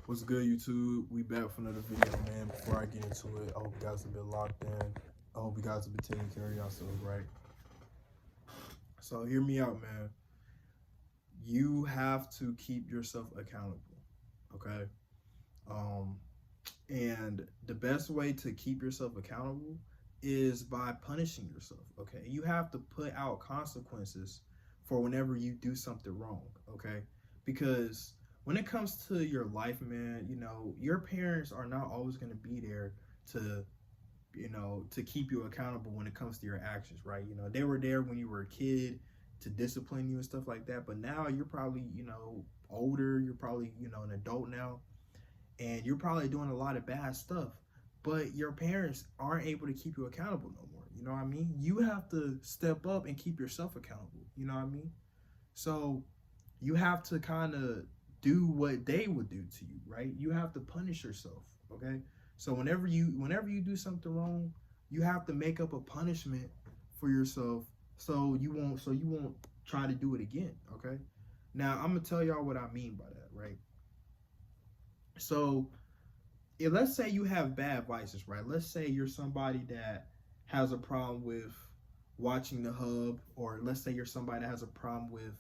What's good, YouTube? We back for another video, man. Before I get into it, I hope you guys have been locked in. I hope you guys have been taking care of yourselves, right? So hear me out, man. You have to keep yourself accountable, okay? Um, and the best way to keep yourself accountable is by punishing yourself, okay? You have to put out consequences for whenever you do something wrong, okay? Because when it comes to your life, man, your parents are not always going to be there to, to keep you accountable when it comes to your actions, right? They were there when you were a kid to discipline you and stuff like that. But now you're probably, older. You're probably, an adult now. And you're probably doing a lot of bad stuff. But your parents aren't able to keep you accountable no more. You know what I mean? You have to step up and keep yourself accountable. You know what I mean? So you have to kind of do what they would do to you, right? You have to punish yourself, okay? So whenever you do something wrong, you have to make up a punishment for yourself so you won't try to do it again, okay? Now, I'm going to tell y'all what I mean by that, right? So, let's say you have bad vices, right? Let's say you're somebody that has a problem with watching the hub, or let's say you're somebody that has a problem with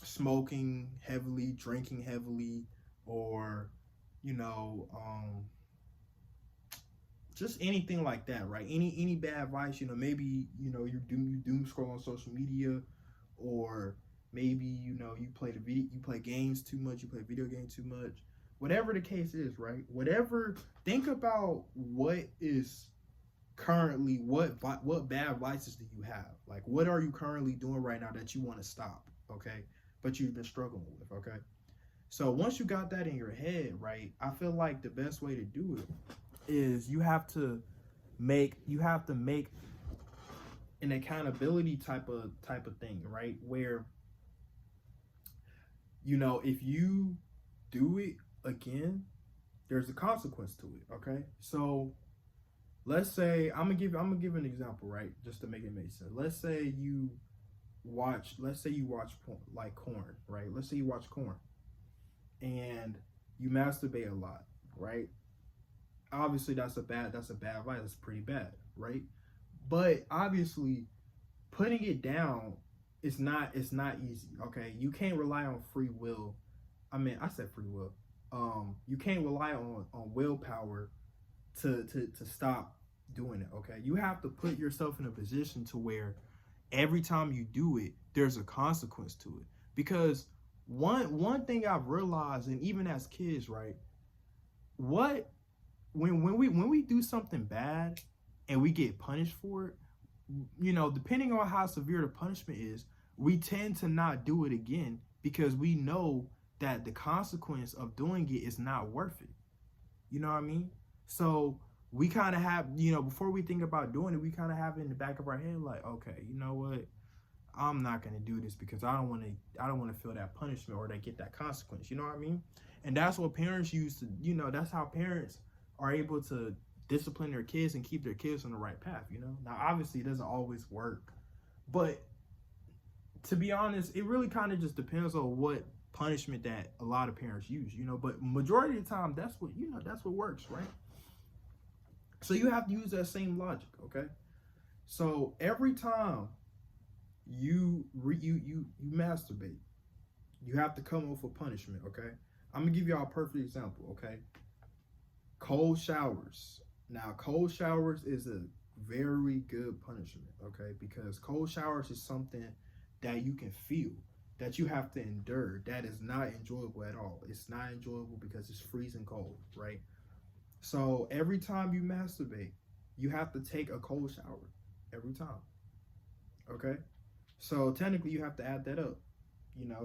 smoking heavily, drinking heavily, or just anything like that, right? Any bad vice, maybe you doom scroll on social media, or maybe you play games too much, you play video games too much. Whatever the case is, right? Think about what is currently what bad vices do you have? Like, what are you currently doing right now that you want to stop, okay? But you've been struggling with, okay? So once you got that in your head, right, I feel like the best way to do it is you have to make an accountability type of thing, right? Where if you do it again, there's a consequence to it, okay? So let's say I'm gonna give an example, right? Just to make it make sense. Let's say you watch porn, like corn, right? Let's say you watch corn and you masturbate a lot, right? Obviously that's a bad vice. That's pretty bad, right? But obviously putting it down is not easy, okay? You can't rely on free will. I said free will. You can't rely on willpower to stop doing it, okay? You have to put yourself in a position to where every time you do it, there's a consequence to it. Because one thing I've realized, and even as kids, right? When we do something bad and we get punished for it, depending on how severe the punishment is, we tend to not do it again because we know that the consequence of doing it is not worth it. You know what I mean? So we kind of have, before we think about doing it, we kind of have it in the back of our head, like, okay, you know what? I'm not going to do this because I don't want to feel that punishment or get that consequence. You know what I mean? And that's what parents used to, that's how parents are able to discipline their kids and keep their kids on the right path. Now, obviously it doesn't always work, but to be honest, it really kind of just depends on what punishment that a lot of parents use, but majority of the time, that's what works, right? So you have to use that same logic, okay? So every time you masturbate, you have to come up with punishment, okay? I'm gonna give y'all a perfect example, okay? Cold showers. Now, cold showers is a very good punishment, okay? Because cold showers is something that you can feel, that you have to endure. That is not enjoyable at all. It's not enjoyable because it's freezing cold, right? So every time you masturbate, you have to take a cold shower every time, okay? So technically you have to add that up,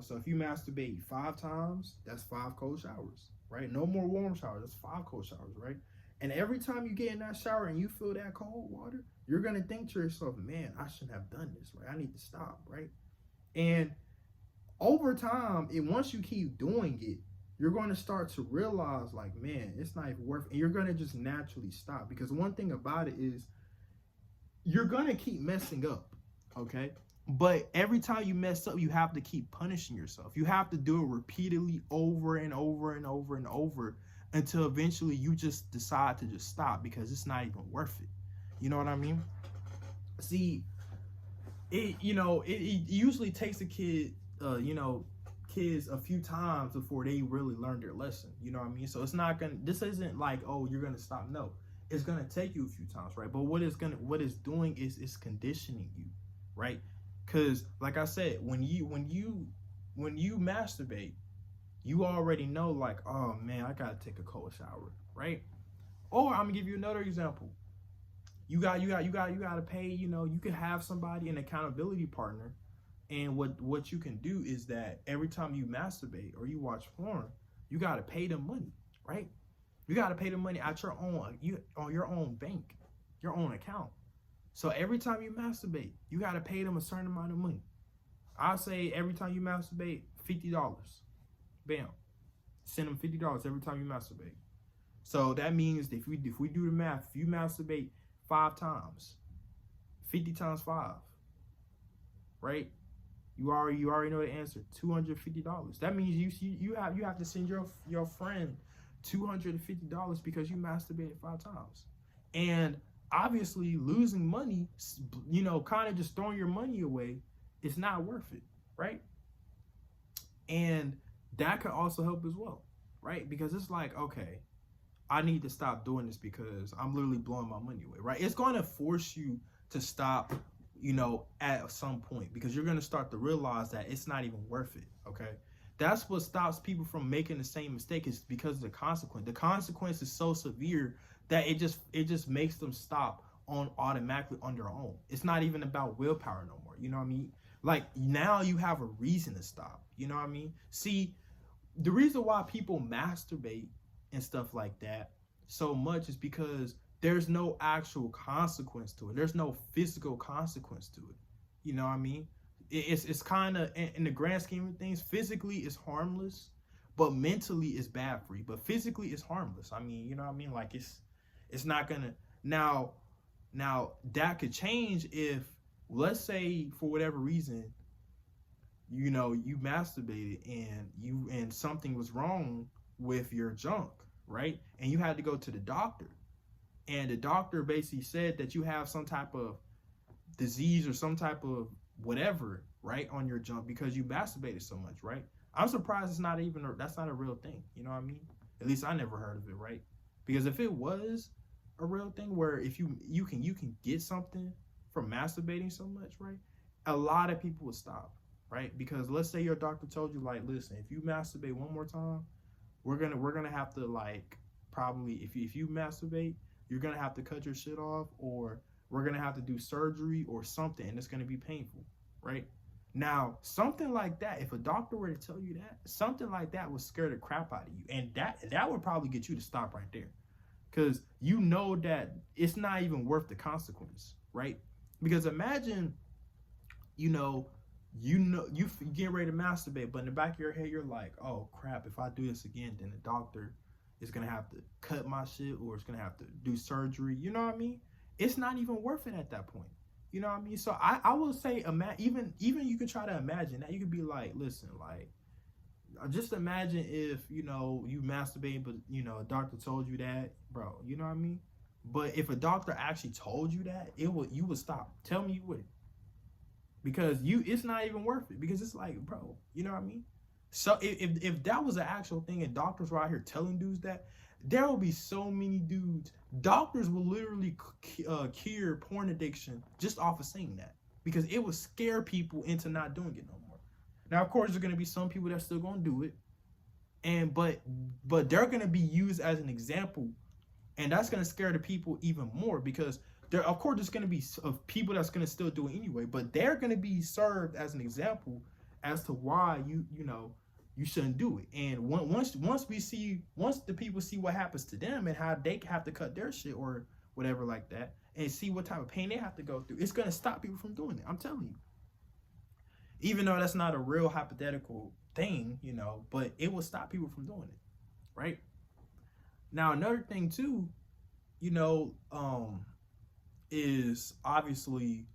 so if you masturbate 5 times, that's 5 cold showers, right? No more warm showers, that's 5 cold showers, right? And every time you get in that shower and you feel that cold water, you're going to think to yourself, man, I shouldn't have done this, right? I need to stop, right? And over time, and once you keep doing it, you're going to start to realize, like, man, it's not even worth it. And you're going to just naturally stop. Because one thing about it is you're going to keep messing up, okay? But every time you mess up, you have to keep punishing yourself. You have to do it repeatedly over and over and over and over until eventually you just decide to just stop because it's not even worth it. You know what I mean? See, it usually takes a kid, kids a few times before they really learn their lesson. You know what I mean? So it's not gonna. This isn't like, oh, you're gonna stop. No, it's gonna take you a few times, right? But what it's doing is it's conditioning you, right? Because like I said, when you masturbate, you already know like, oh man, I gotta take a cold shower, right? Or I'm gonna give you another example. You gotta pay. You can have somebody, an accountability partner, and what you can do is that every time you masturbate or you watch porn, you gotta pay them money, right? You gotta pay them money at on your own bank, your own account. So every time you masturbate, you gotta pay them a certain amount of money. I'll say every time you masturbate, $50. Bam. Send them $50 every time you masturbate. So that means if we do the math, if you masturbate 5 times, 50 times 5, right? You already know the answer. $250. That means you have to send your friend $250 because you masturbated 5 times. And obviously losing money, kind of just throwing your money away, it's not worth it, right? And that could also help as well, right? Because it's like, okay, I need to stop doing this because I'm literally blowing my money away, right? It's going to force you to stop, at some point, because you're going to start to realize that it's not even worth it, okay? That's what stops people from making the same mistake, is because of the consequence. The consequence is so severe that it just makes them stop on automatically on their own. It's not even about willpower no more. You know what I mean? Like now you have a reason to stop. You know what I mean? See, the reason why people masturbate and stuff like that so much is because there's no actual consequence to it. There's no physical consequence to it. You know what I mean? It's kind of, in the grand scheme of things, physically it's harmless, but mentally it's bad for you. But physically it's harmless. I mean, you know what I mean? Like it's not gonna now that could change if, let's say, for whatever reason, you masturbated and something was wrong with your junk, right? And you had to go to the doctor. And the doctor basically said that you have some type of disease or some type of whatever, right, on your junk because you masturbated so much, right? I'm surprised that's not a real thing. You know what I mean? At least I never heard of it, right? Because if it was a real thing where if you can get something from masturbating so much, right? A lot of people would stop, right? Because let's say your doctor told you, like, listen, if you masturbate one more time, we're gonna have to, like, probably if you masturbate, you're gonna have to cut your shit off, or we're gonna have to do surgery or something, and it's gonna be painful, right? Now, something like that, if a doctor were to tell you that, something like that would scare the crap out of you, and that would probably get you to stop right there, because you know that it's not even worth the consequence, right? Because imagine, you get ready to masturbate, but in the back of your head, you're like, oh crap, if I do this again, then the doctor is gonna have to cut my shit, or it's gonna have to do surgery. You know what I mean? It's not even worth it at that point. You know what I mean? So I will say, even you could try to imagine that. You could be like, listen, like, just imagine if, you masturbate, but, a doctor told you that, bro, you know what I mean? But if a doctor actually told you that, you would stop. Tell me you would. Because it's not even worth it. Because it's like, bro, you know what I mean? So if that was an actual thing and doctors were out here telling dudes that, there will be so many dudes. Doctors will literally cure porn addiction just off of saying that, because it would scare people into not doing it no more. Now, of course, there's going to be some people that still going to do it, but they're going to be used as an example, and that's going to scare the people even more, because of course there's going to be people that's going to still do it anyway, but they're going to be served as an example as to why you shouldn't do it. And once the people see what happens to them and how they have to cut their shit or whatever like that, and see what type of pain they have to go through, it's going to stop people from doing it. I'm telling you. Even though that's not a real hypothetical thing, but it will stop people from doing it, right? Now, another thing too, is obviously,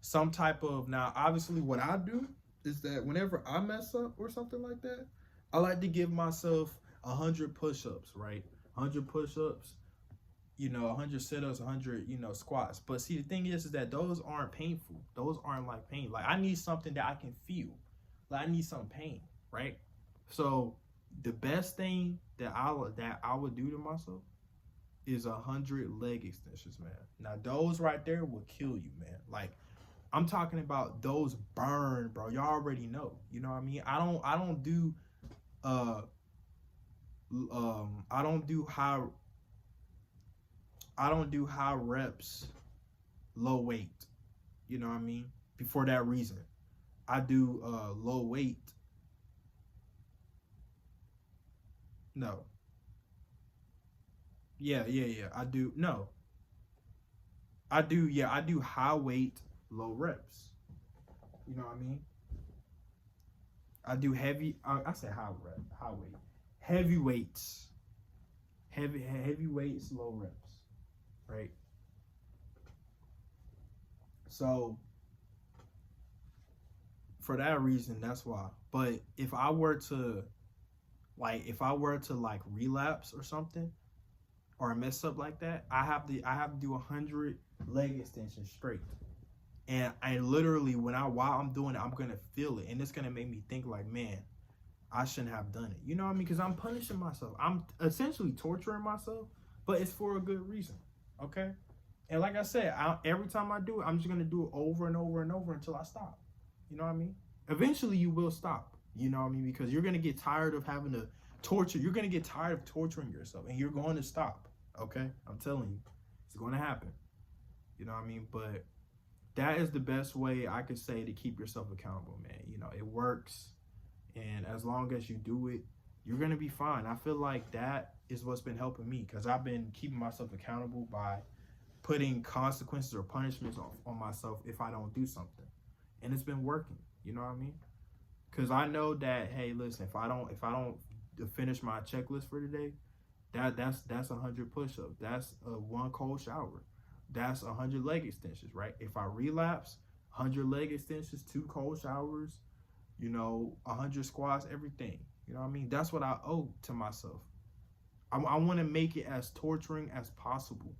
some type of, now obviously what I do is that whenever I mess up or something like that, I like to give myself 100 push-ups, right? 100 push-ups, 100 sit-ups, 100, squats. But see, the thing is that those aren't painful. Those aren't like pain. Like I need something that I can feel. Like I need some pain, right? So the best thing that I would do to myself is 100 leg extensions, man. Now those right there will kill you, man. Like I'm talking about those burn, bro. Y'all already know. You know what I mean? I don't do uh I don't do high reps, low weight. You know what I mean? For that reason. I do low weight. No. Yeah. I do no. I do high weight, low reps. You know what I mean? I do heavy. I say high weight, heavy weights, heavy weights, low reps, right? So for that reason, that's why. But if I were to like relapse or something or mess up like that, I have to do 100 leg extensions straight. And I literally, while I'm doing it, I'm gonna feel it, and it's gonna make me think like, man, I shouldn't have done it. You know what I mean? Because I'm punishing myself. I'm essentially torturing myself, but it's for a good reason. Okay. And like I said, every time I do it, I'm just gonna do it over and over and over until I stop. You know what I mean? Eventually, you will stop. You know what I mean? Because you're gonna get tired of having to torture. You're gonna get tired of torturing yourself, and you're going to stop. Okay, I'm telling you, it's going to happen. You know what I mean? But that is the best way I could say to keep yourself accountable, man. It works. And as long as you do it, you're going to be fine. I feel like that is what's been helping me because I've been keeping myself accountable by putting consequences or punishments on myself if I don't do something. And it's been working. You know what I mean? Because I know that, hey, listen, if I don't finish my checklist for today, that's 100 push-ups. That's one cold shower. That's 100 leg extensions, right? If I relapse, 100 leg extensions, 2 cold showers, 100 squats, everything. You know what I mean? That's what I owe to myself. I want to make it as torturing as possible.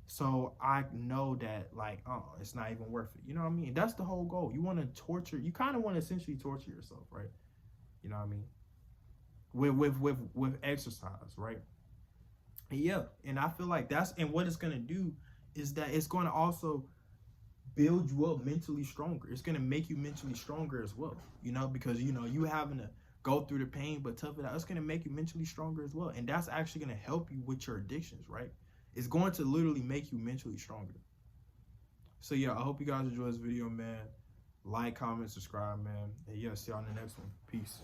So I know that, like, it's not even worth it. You know what I mean? That's the whole goal. You want to torture. You kind of want to essentially torture yourself, right? You know what I mean? With exercise, right? And yeah, and I feel like and what it's gonna do is that it's going to also build you up mentally stronger. It's going to make you mentally stronger as well, because you having to go through the pain but tough it out. It's going to make you mentally stronger as well, and that's actually going to help you with your addictions, right? It's going to literally make you mentally stronger. So yeah, I hope you guys enjoy this video, man. Like, comment, subscribe, man, and yeah, see y'all in the next one. Peace.